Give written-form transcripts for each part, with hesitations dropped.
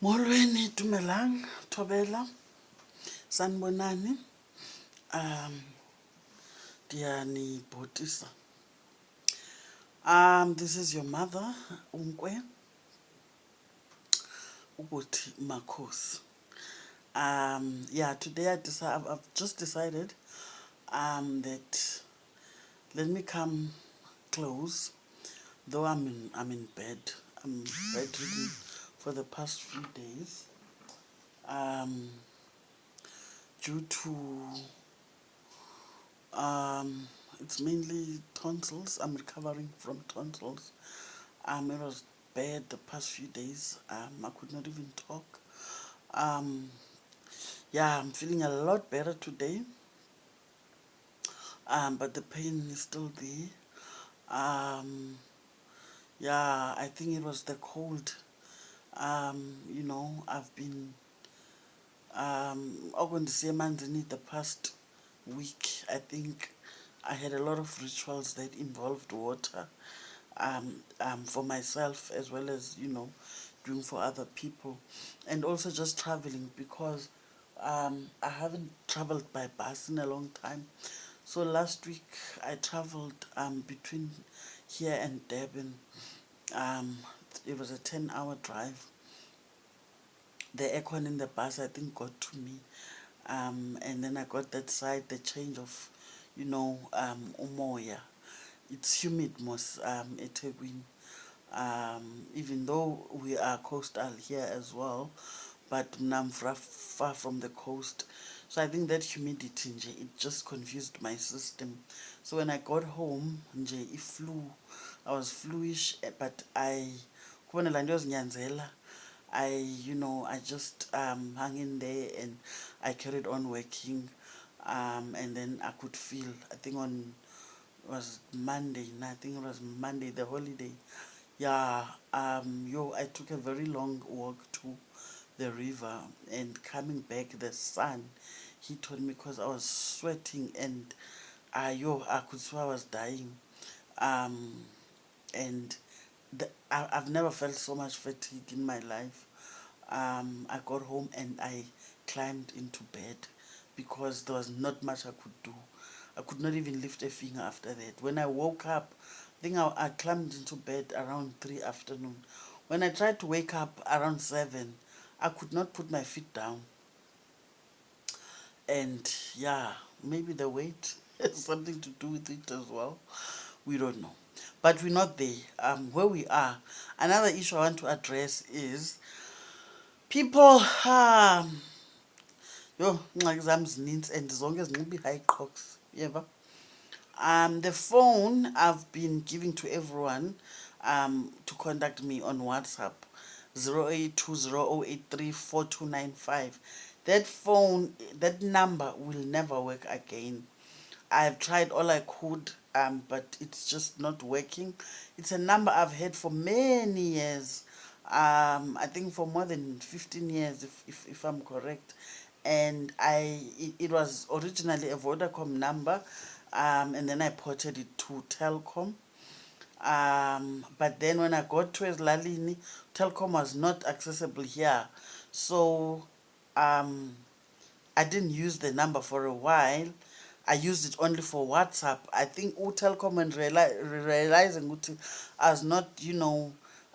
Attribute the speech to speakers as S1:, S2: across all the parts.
S1: Molweni, dumelang, thobela, sanibonani. Diani botisa. This is your mother, Unkwe, Ubuti Makos. Yeah, today I've just decided that let me come close, though I'm in bed. I'm bedridden for the past few days. Due to it's mainly tonsils. I'm recovering from tonsils. It was bad the past few days. I could not even talk. Um, yeah, I'm feeling a lot better today. But the pain is still there. Yeah, I think it was the cold. I've been in the past week. I think I had a lot of rituals that involved water, for myself as well as doing for other people, and also just traveling because I haven't traveled by bus in a long time. So last week I traveled between here and Durban. Um, it was a 10-hour drive. The aircon in the bus I think got to me, and then I got that side the change of umoya. It's humid most eThekwini. Even though we are coastal here as well, but I'm far from the coast. So I think that humidity nje, it just confused my system. So when I got home nje, it flew. I was fluish, but kubona la nto yozinyanzela, I just hung in there and I carried on working. And then I could feel, I think was Monday, no, I think it was Monday, the holiday. Yeah, I took a very long walk to the river, and coming back, the sun, he told me because I was sweating and I could swear I was dying. Um, and I've never felt so much fatigue in my life. I got home and I climbed into bed because there was not much I could do. I could not even lift a finger after that. When I woke up, I think I climbed into bed around 3 afternoon. When I tried to wake up around 7, I could not put my feet down. And yeah, maybe the weight has something to do with it as well. We don't know. But we're not there. Where we are, another issue I want to address is people, ingxaki zam zininzi and zonke zinxiba ii-high crocs, uyeva. The phone I've been giving to everyone to contact me on WhatsApp, 0820083429 That phone, that number will never work again. I've tried all I could, but it's just not working. It's a number I've had for many years. I think for more than 15 years, if I'm correct. And it was originally a Vodacom number, and then I ported it to Telkom. But then when I got to Eslalini, Telkom was not accessible here. So I didn't use the number for a while. I used it only for WhatsApp. I think Telkom and realizing I was not,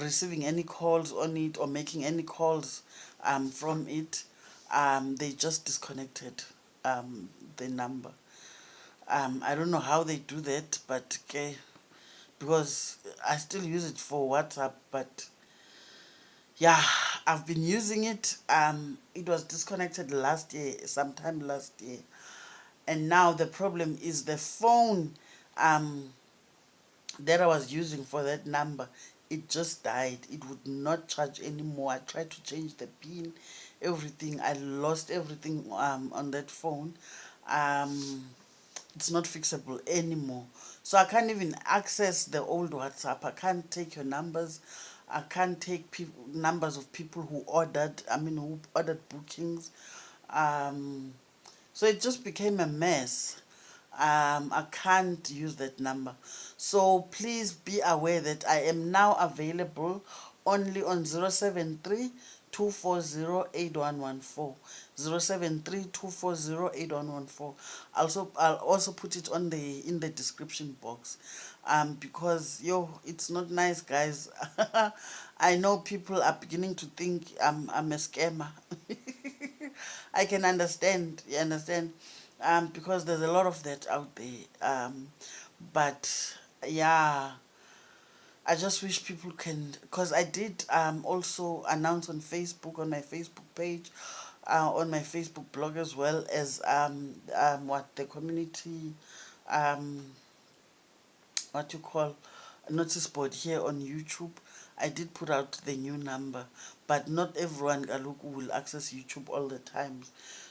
S1: receiving any calls on it or making any calls from it. They just disconnected the number. I don't know how they do that, but okay, because I still use it for WhatsApp, but yeah, I've been using it. It was disconnected last year, sometime last year. And now the problem is the phone that I was using for that number, it just died. It would not charge anymore. I tried to change the pin, everything. I lost everything on that phone. It's not fixable anymore. So I can't even access the old WhatsApp. I can't take your numbers. I can't take numbers of people who ordered bookings. So it just became a mess. I can't use that number. So please be aware that I am now available only on 073 2408114. 073 2408114. I'll also put it on in the description box. Because it's not nice, guys. I know people are beginning to think I'm a scammer. I can understand. You understand? Because there's a lot of that out there. But yeah, I just wish people can, because I did also announce on Facebook, on my Facebook page, on my Facebook blog, as well as what the community, um, what you call, notice board here on YouTube. I did put out the new number, but not everyone Galuku will access YouTube all the time.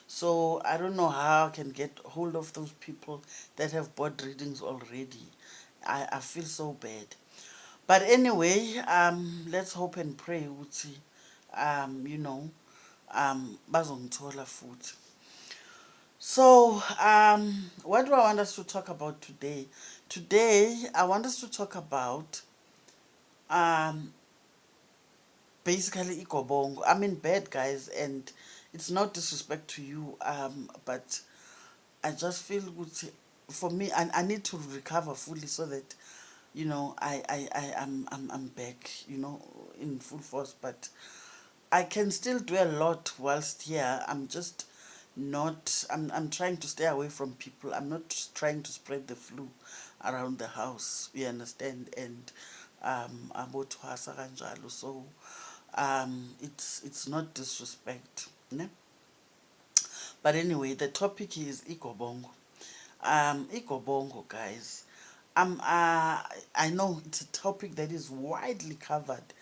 S1: So I don't know how I can get hold of those people that have bought readings already. I feel so bad. But anyway, let's hope and pray ukuthi bazongithola futhi. So, what do I want us to talk about today? Today, I want us to talk about basically Igobongo. I mean, bad guys, and it's not disrespect to you, but I just feel good. For me, I need to recover fully so that I'm back, in full force. But I can still do a lot whilst here. I'm just not. I'm trying to stay away from people. I'm not trying to spread the flu around the house. You understand? And abothwasa kanjalo. So it's not disrespect, ne? But anyway, the topic is Igobongo. Igobongo, guys. I know it's a topic that is widely covered,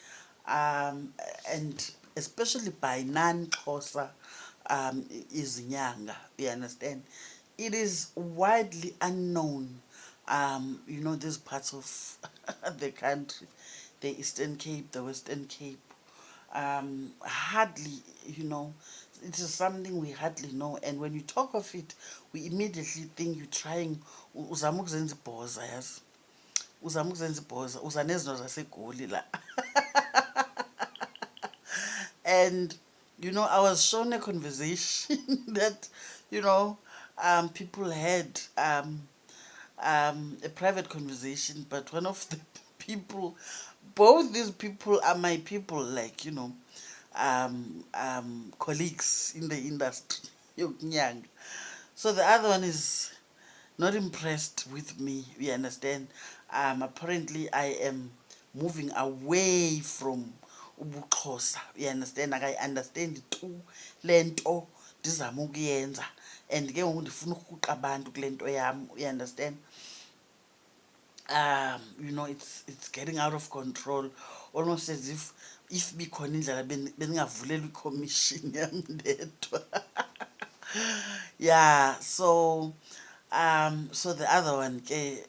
S1: and especially by non-Xhosa izinyanga. You understand? It is widely unknown. These parts of the country, the Eastern Cape, the Western Cape. Hardly, it is something we hardly know. And when you talk of it, we immediately think you're trying uzama ukuzenza ibhoza, yazi, uzama ukuzenza ibhoza, uza nezinto zaseGoli la. And I was shown a conversation that people had a private conversation, but one of the people, both these people are my people, like colleagues in the industry. Yokunyanga. So the other one is not impressed with me. You understand? Apparently I am moving away from ubuXhosa. You understand? Like, I understand tu lento ndizama ukuyenza, and ke ngoku ndifuna ukuhuqa abantu kule nto yam. You understand? It's getting out of control, almost as if bikhona indlela bendingavulelwa ikhomishini yam ndedwa. Yeah, so the other one ke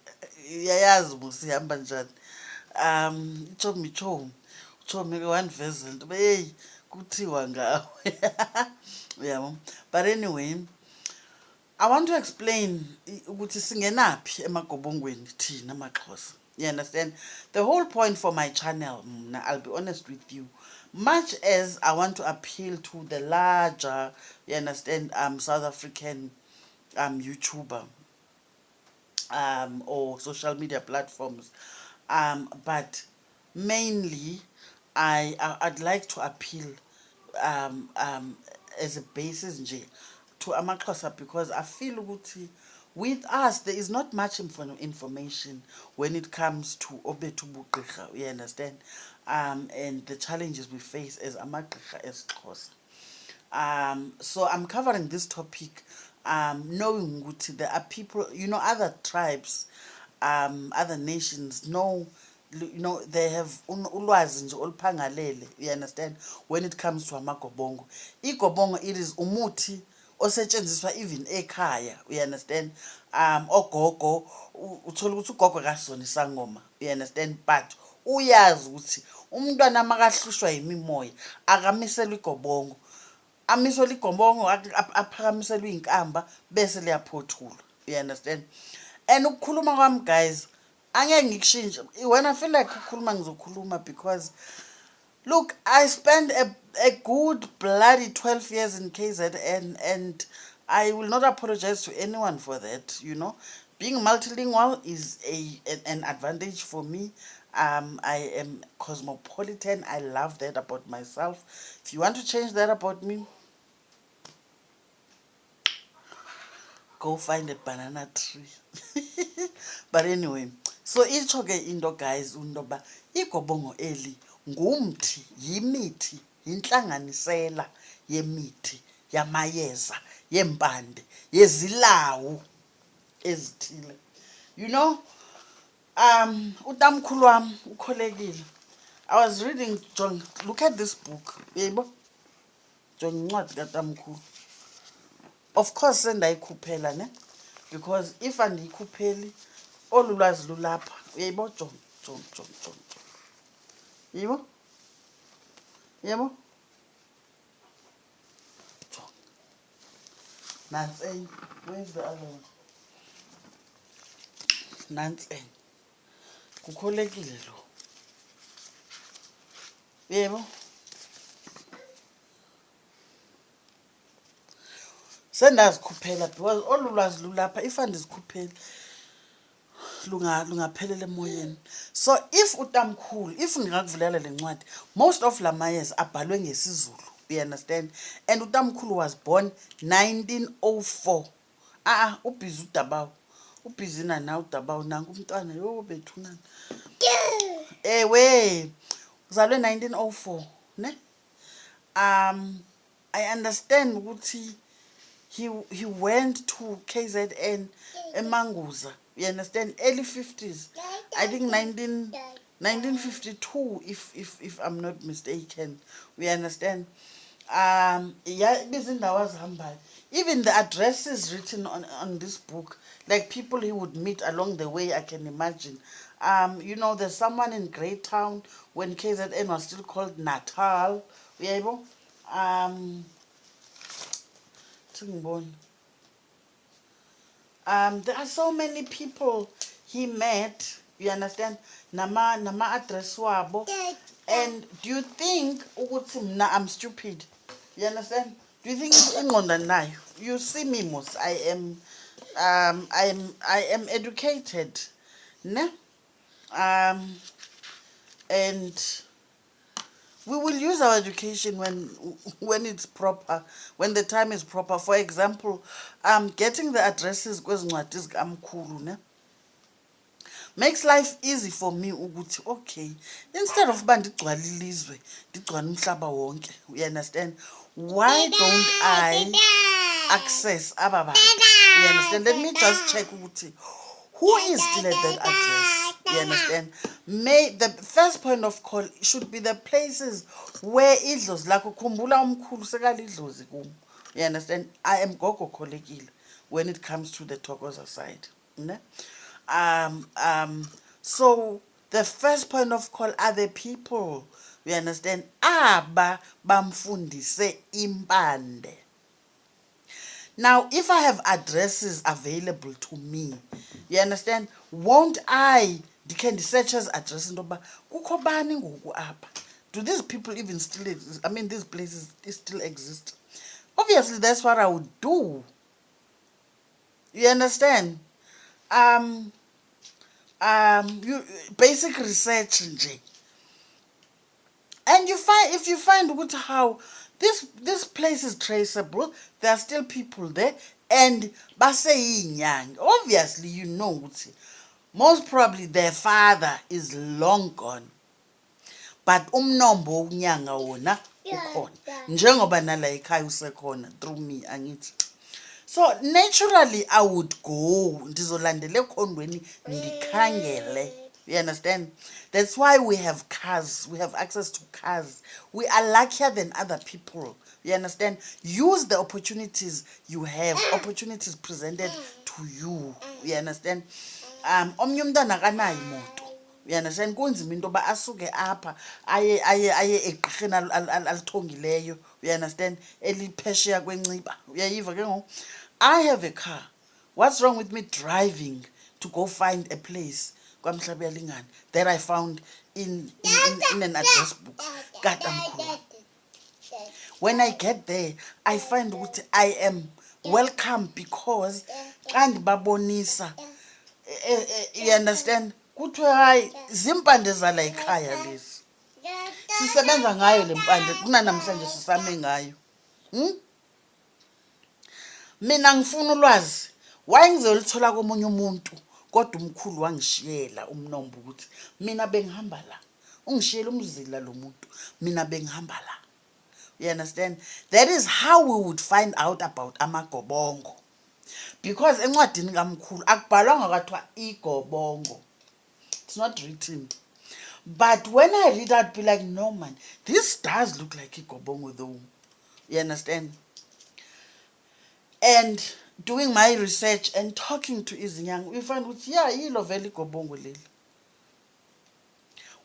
S1: yayazi mos ihamba njani. Utshomi ke wandivezela into hey kuthiwa ngawe. Yeah, but anyway, I want to explain ukuthi singenaphi emagobongweni thina maXhosa. You understand? The whole point for my channel, I'll be honest with you, much as I want to appeal to the larger, you understand, South African YouTuber or social media platforms, but mainly I'd like to appeal as a basis nje to amaXhosa, because I feel ukuthi with us there is not much information when it comes to obethu bugqirha. You understand? And the challenges we face as amagqirha as Xhosa. So I'm covering this topic, knowing ukuthi there are people, other tribes, other nations know, they have ulwazi nje oluphangalele. You understand? When it comes to amagobongo, igobongo, it is umuthi osetshenziswa even ekhaya. You understand? Ogogo, uthola ukuthi ugogo akasona isangoma. You understand? But uyazi ukuthi umntwana makahlushwa yimimoya akamiselwa igobongo, amiselwa igobongo, aphakamiselwa inkamba bese liyaphothulwa. You understand? And ukukhuluma kwami, guys, angeke ngikushintshe. When I feel like ukukhuluma ngizokhuluma, because Look, I spent a good bloody 12 years in KZN, and I will not apologize to anyone for that, you know. Being multilingual is an advantage for me. I am cosmopolitan. I love that about myself. If you want to change that about me, go find a banana tree. But anyway, so itsho ke into guys untoba igobongo eli ngumthi, yimithi, yintlanganisela yemithi, yamayeza, yempande, yezilawu ezithile. You know, utamkhulu wam ukholekile. I was reading John, look at this book. Yebo? John incwadi katamkhulu. Of course sendayikhuphela ne, because if andiyikhupheli olu lwazi lulapha. Uyayibo John, John. Yebo? Yebo? John. Nantsi enye. Where's the other one? Nantsi enye. Kukholekile lo. Yebo? Sendazikhuphela because olu lwazi lulapha. If andizikhupheli lungaphelela emoyeni. So if utamkhulu, if ndingakuvulela le ncwadi, most of la mayeza abhalwe ngesizulu. You understand? And utamkhulu was born 1904. Ubhizi udabawo. Ubhizi na udabawo nanku umntwana yo bethunana. Ewe, uzalwe 1904, ne? I understand ukuthi he went to KZN eManguza. You understand? Early 50s. I think 1952 if I'm not mistaken. We understand? Yeah, even the addresses written on this book, like people he would meet along the way, I can imagine. You know, there's someone in Greytown when KZN was still called Natal. There are so many people he met, you understand? Nama address wabo. And do you think I'm stupid? You understand? Do you think you see me most? I am educated, ne? And we will use our education when it's proper, when the time is proper. For example, getting the addresses kwezincwadi zikaMkhulu, ne, makes life easy for me ukuthi okay, instead of uba ndigcwala ilizwe ndigcwala umhlaba wonke, you understand, why don't I access aba bantu, you understand? Let me just check ukuthi who is still at that address, you understand? The first point of call should be the places where idlozi lakho, khumbula umkhulu sekalidlozi kum, you understand? I am gogo kholekile when it comes to the Thokoza side, ne? So the first point of call are the people, you understand, aba bamfundise impande. Now if I have addresses available to me, you understand, won't I can search as address ndoba kukho bani ngoku apha? Do these people even still exist? I mean, these places still exist? Obviously that's what I would do, you understand? You basic research nje, and if you find ukuthi how this place is traceable, there are still people there, and baseyinyanga, obviously you know ukuthi most probably their father is long gone, but umnombo wokunyanga wona ukhona, njengoba nala ekhaya usekhona through me, angithi. So naturally I would go ndizolandela ekhondweni ndikhangele, you understand? That's why we have cars, we have access to cars, we are luckier than other people, you understand? Use the opportunities you have, opportunities presented to you, you understand? Omnye umntwana akanayo imoto, you understand? Kunzima into yoba asuke apha aye egqirheni alithongileyo, you understand, eliphesheya kwenciba, uyayiva ke ngoku? I have a car. What's wrong with me driving to go find a place that I found in an address book? katamkhulu. When I get there, I find ukuthi I am welcome because xa ndibabonisa, you understand, kuthiwe hayi zimpande zala ekhaya lezi, sisebenza ngayo le mpande, kunanamhlanje sisame ngayo. Mina ngifuna ulwazi wayengizolithola komunye umuntu, kodwa umkhulu wangishiyela umnombo ukuthi mina bengihamba la, ungishiyela umzila lo muntu, mina bengihamba la. You understand? That is how we would find out about Igobongo. Because encwadini kamkhulu akubhalwanga kwathiwa Igobongo. It's not written. But when I read, I'd be like, no man, this does look like Igobongo though. You understand? And doing my research and talking to Izinyang, we find out, yeah, yilo vele Igobongo leli.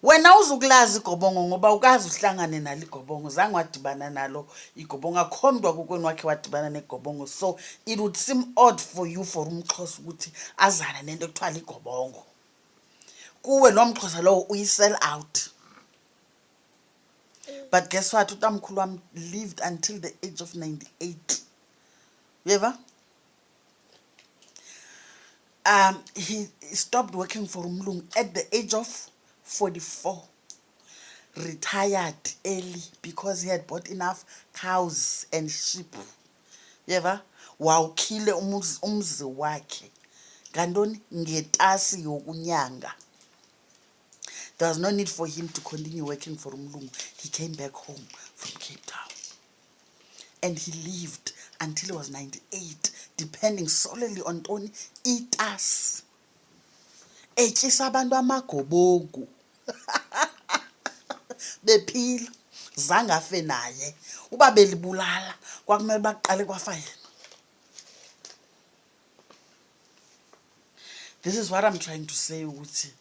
S1: Wena uzukulazi Igobongo ngoba ukazi uhlangane nalo Igobongo, zange wadibana nalo Igobongo, akhomdwa kokweni wakhe wadibana neGobongo. So it would seem odd for you for umXhosa ukuthi azana nento ekuthiwa Igobongo. Kuwe lo mXhosa lo uyisell out. But guess what? Utamkhulu wami lived until the age of 98. You ever? He stopped working for Umlungu at the age of 44. Retired early because he had bought enough cows and sheep. You ever? Wawukhile umzi wakhe. Ngantoni ngetasi yokunyanga. There was no need for him to continue working for Umlungu. He came back home from Cape Town. And he lived until he was 98, depending solely on Tony Itas. Etyisa abantu amagobongo. Bephila zange afe naye. Uba belibulala kwakumele baqale kwafa yena. This is what I'm trying to say ukuthi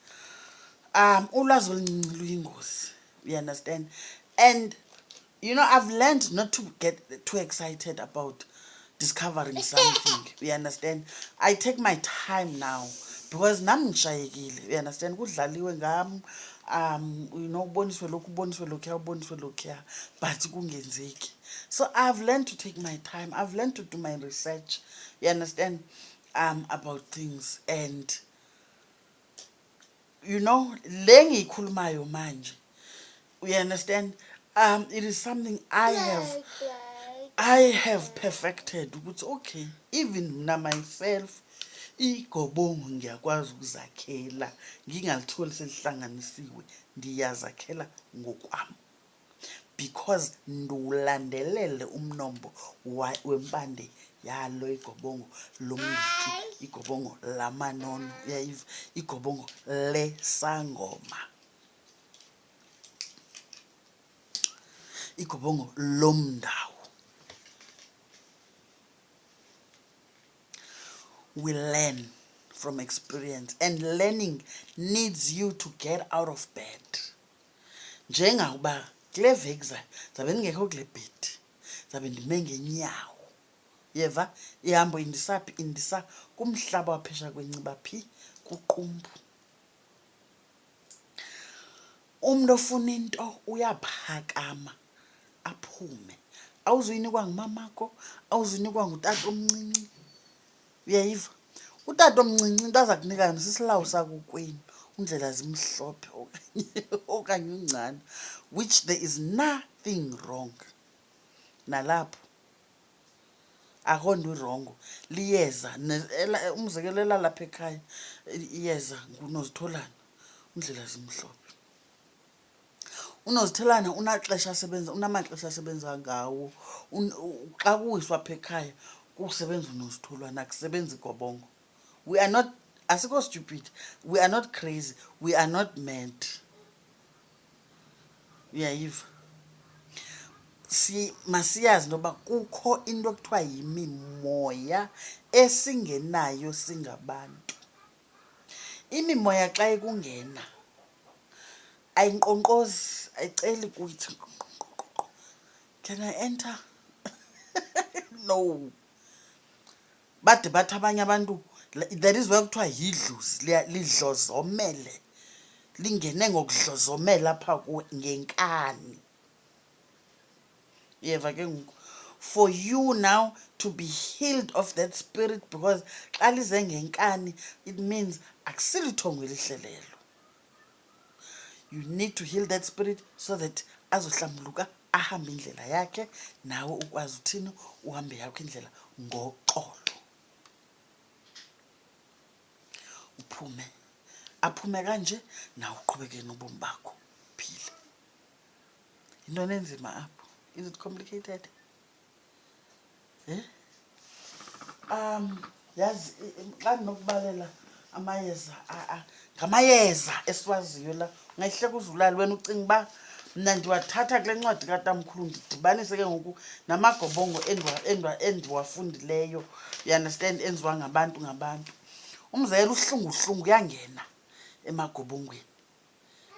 S1: ulwazi oluncinci luyingozi. You understand? And you know, I've learned not to get too excited about discovering something. You understand? I take my time now because nami ngishayekile. You understand? Kudlaliwe ngami, you know, uboniswe lokhuya, but kungenzeki. So I've learned to take my time. I've learned to do my research. You understand? About things. And you know, le ngiyikhulumayo manje. You understand? It is something I have perfected. It's okay. Even now myself, Igobongo ngiyakwazi ukuzakhela, ngingalithola selihlanganisiwe, ndiyazakhela ngokwami. Because ndulandelele umnombo wempande yalo Igobongo lomndiki, Igobongo lamanono, Igobongo lesangoma, Igobongo lomndawu. We learn from experience, and learning needs you to get out of bed. Njengoba kule veki zabe ngekho kule bed, zabe ndime ngenyawo. Yeva ihambo indisa kumhlaba waphesha kwenciba phi kuqumbu. Umuntu ofuna into uyaphakama aphume. Awuzuyinikwa ngumamakho, awuzuyinikwa ngutata omncinci. Uyayiva? Utata omncinci into aza kunika yona sisilawu sakokwenu, undlela zimhlophe okanye uncane, which there is nothing wrong. Nalapho akho nto irongo. Liyeza umzekelo elalapha ekhaya iyeza nguNozitholana, undlela zimhlophe. UNozitholana unamaxesha asebenza ngawo. Xa kuyiswa apha ekhaya kusebenza uNozitholana, akusebenzi Igobongo. We are not, asikho stupid, we are not crazy, we are not mad. Uyayiva? Masiyazi noba kukho into ekuthiwa yimimoya esingenayo singabantu. Imimoya xa ikungena ayinkqonkqozi, ayiceli kuyithi can I enter? No. Bade bathi abanye abantu, that is why kuthiwa yidlozi, lidlozomele, lingene ngokudlozomela apha kuwe ngenkani. uyeva ke ngoku, for you now to be healed of that spirit, because xa lize ngenkani it means akusilithongo elihle lelo. You need to heal that spirit so that azohlambuluka ahambe indlela yakhe, nawe ukwazi uthini uhambe yakho indlela ngoxolo. Uphume, aphume kanje nawe uqhubeke nobomi bakho phile. Into enzima apho. Is it complicated? Yazi xa ndinokubalela amayeza ngamayeza esiwaziyo la, ungayihleka uzulali wena ucinga uba mna ndiwathatha kule ncwadi katamkhulu ndidibanise ke ngoku namagobongo endiwafundileyo, you understand, enziwa ngabantu ngabantu. Umzekelo, uhlunguhlungu uyangena emagobongweni,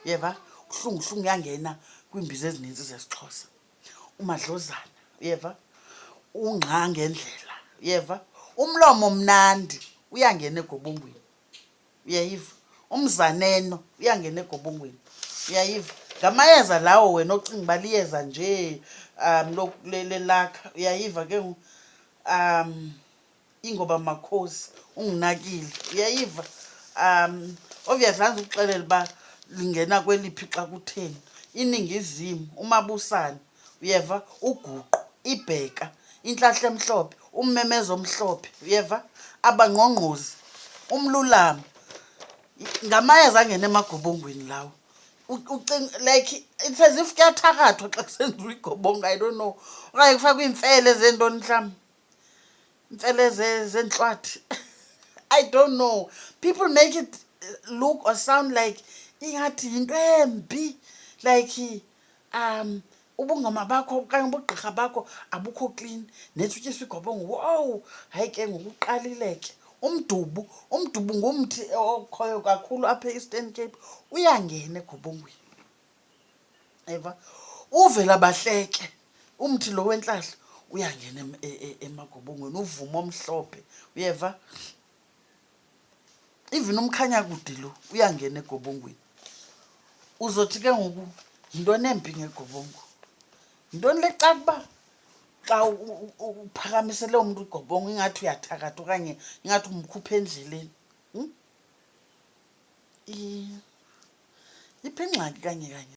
S1: uyeva, uhlunguhlungu uyangena kwiimbizo ezininzi zesiXhosa. Umadlozana, uyeva, ungqa ngendlela, uyeva, umlomo mnandi uyangena egobongweni, uyayiva, umzaneno uyangena egobongweni, uyayiva. Ngamayeza lawo wena ocinga uba liyeza nje lelakha, uyayiva ke ngoku, ingoba makhosi unginakile, uyayiva. Obviously andikuxelela uba lingena kweliphi xa kutheni. Iningizimu, umabusane, uyeva, uguqu, ibheka, intlahla emhlophe, ummemezo omhlophe, uyeva, abangqongqozi, umlulamo. Ngamayeza angena emagobongweni lawo. Like it's as if kuyathakathwa xa kusenziwa igobongo, I don't know. Okanye kufakwa iimfele zeentoni mhlawumbi, iimfele zentlwathi. I don't know. People make it look or sound like ingathi yinto embi, like ubungoma bakho okanye ubugqirha bakho abukho clean, nethi utyiswa igobongo, wow, hayi ke ngokuqalile ke. Umdubu ngumthi okhoyo kakhulu apha e-Eastern Cape, uyangena egobongweni, eva. Uvela bahleke, umthi lo wentlahla uyangena emagobongweni, uvumo omhlophe, uyeva. Even umkhanyakude lo uyangena egobongweni. Uzothi ke ngoku yintoni embi ngegobongo? Yintoni le xa kuba xa uphakamisele umntu igobongo ingathi uyathakatha okanye ingathi umkhupha endleleni? Iphi ingxaki kanye kanye?